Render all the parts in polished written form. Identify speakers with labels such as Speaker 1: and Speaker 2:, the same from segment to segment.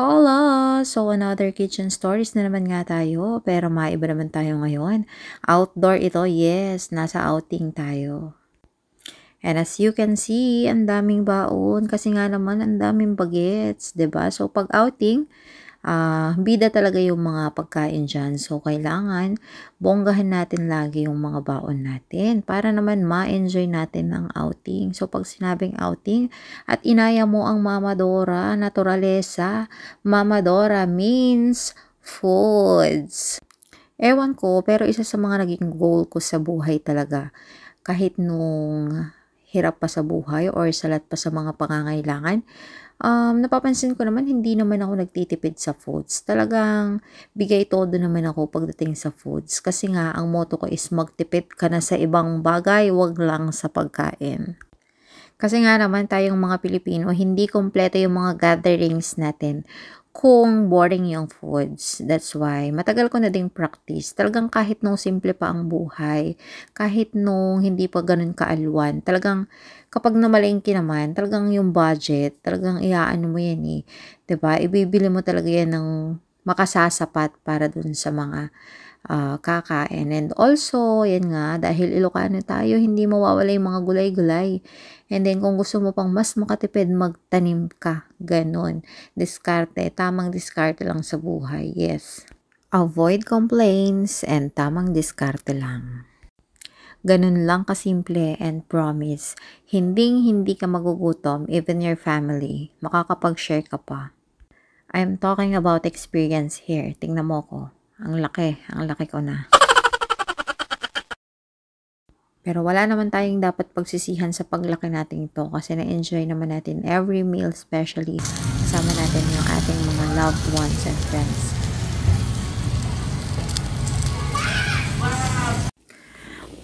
Speaker 1: Hola! So, another kitchen stories na naman nga tayo, pero maiba naman tayo ngayon. Outdoor ito, yes, nasa outing tayo. And as you can see, ang daming baon kasi nga naman ang daming bagets, 'di ba? So, pag outing, bida talaga yung mga pagkain dyan. So, kailangan bonggahan natin lagi yung mga baon natin para naman ma-enjoy natin ang outing. So, pag sinabing outing at inaya mo ang Mama Dora, naturalesa, Mama Dora means foods. Ewan ko, pero isa sa mga naging goal ko sa buhay talaga, kahit nung hirap pa sa buhay or salat pa sa mga pangangailangan, napapansin ko naman hindi naman ako nagtitipid sa foods. Talagang bigay todo naman ako pagdating sa foods. Kasi nga, ang motto ko is magtipid ka na sa ibang bagay, wag lang sa pagkain. Kasi nga naman tayong mga Pilipino, hindi kompleto yung mga gatherings natin kung boring yung foods. That's why, matagal ko na ding practice. Talagang kahit nung simple pa ang buhay, kahit nung hindi pa ganun kaalwan, talagang kapag namalengke naman, talagang yung budget, talagang iaano mo yan eh. 'Di ba? Ibibili mo talaga yan ng makasasapat para dun sa mga kakain. And also, yan nga, dahil Ilocano tayo, hindi mawawala yung mga gulay-gulay. And then, kung gusto mo pang mas makatipid, magtanim ka. Ganon. Diskarte. Tamang diskarte lang sa buhay. Yes. Avoid complaints and tamang diskarte lang. Ganun lang kasimple and promise. Hindi ka magugutom, even your family. Makakapag-share ka pa. I'm talking about experience here. Tingnan mo ko. Ang laki ko na. Pero wala naman tayong dapat pagsisihan sa paglaki natin ito kasi na-enjoy naman natin every meal, especially kasama natin yung ating mga loved ones and friends.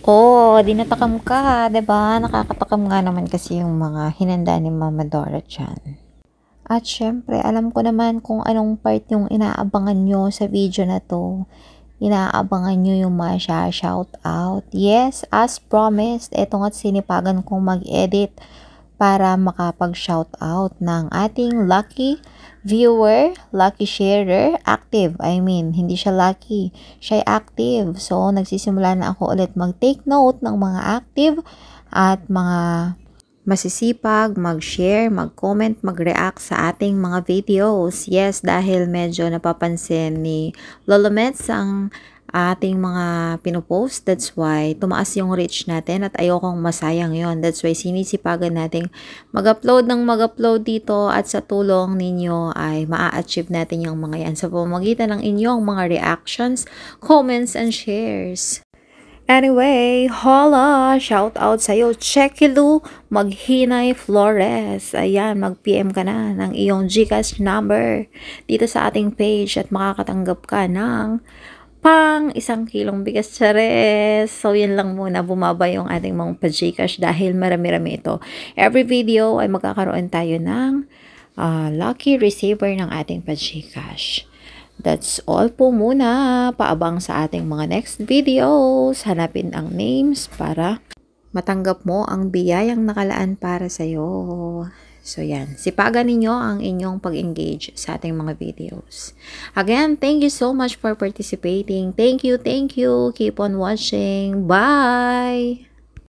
Speaker 1: Oh, dinatakam ka, 'di ba? Nakakatakam nga naman kasi yung mga hinanda ni Mama Dora dyan. At syempre, alam ko naman kung anong part yung inaabangan nyo sa video na to. Inaabangan nyo yung shout out. Yes, as promised, eto nga't sinipagan kong mag-edit para makapag-shout out ng ating lucky viewer, lucky sharer, active. I mean, hindi siya lucky, siya active. So, nagsisimula na ako ulit mag-take note ng mga active at mga masisipag, mag-share, mag-comment, mag-react sa ating mga videos. Yes, dahil medyo napapansin ni Lolo Mets ang ating mga pinopost. That's why tumaas yung reach natin at ayokong masayang yon. That's why sinisipagan nating mag-upload ng mag-upload dito at sa tulong ninyo ay maa-achieve natin yung mga yan sa pamamagitan ng inyong mga reactions, comments, and shares. Anyway, hola! Shout out sa'yo, Chekilu Maghinay Flores. Ayan, mag-PM ka na ng iyong GCash number dito sa ating page at makakatanggap ka ng pang 1 kilong bigas, chares. So, yan lang muna. Bumaba yung ating mga pa-GCash dahil marami-rami ito. Every video ay magkakaroon tayo ng lucky receiver ng ating pa-GCash. That's all po muna. Paabang sa ating mga next videos. Hanapin ang names para matanggap mo ang biyayang nakalaan para sa'yo. So yan, sipagan ninyo ang inyong pag-engage sa ating mga videos. Again, thank you so much for participating. Thank you. Keep on watching. Bye!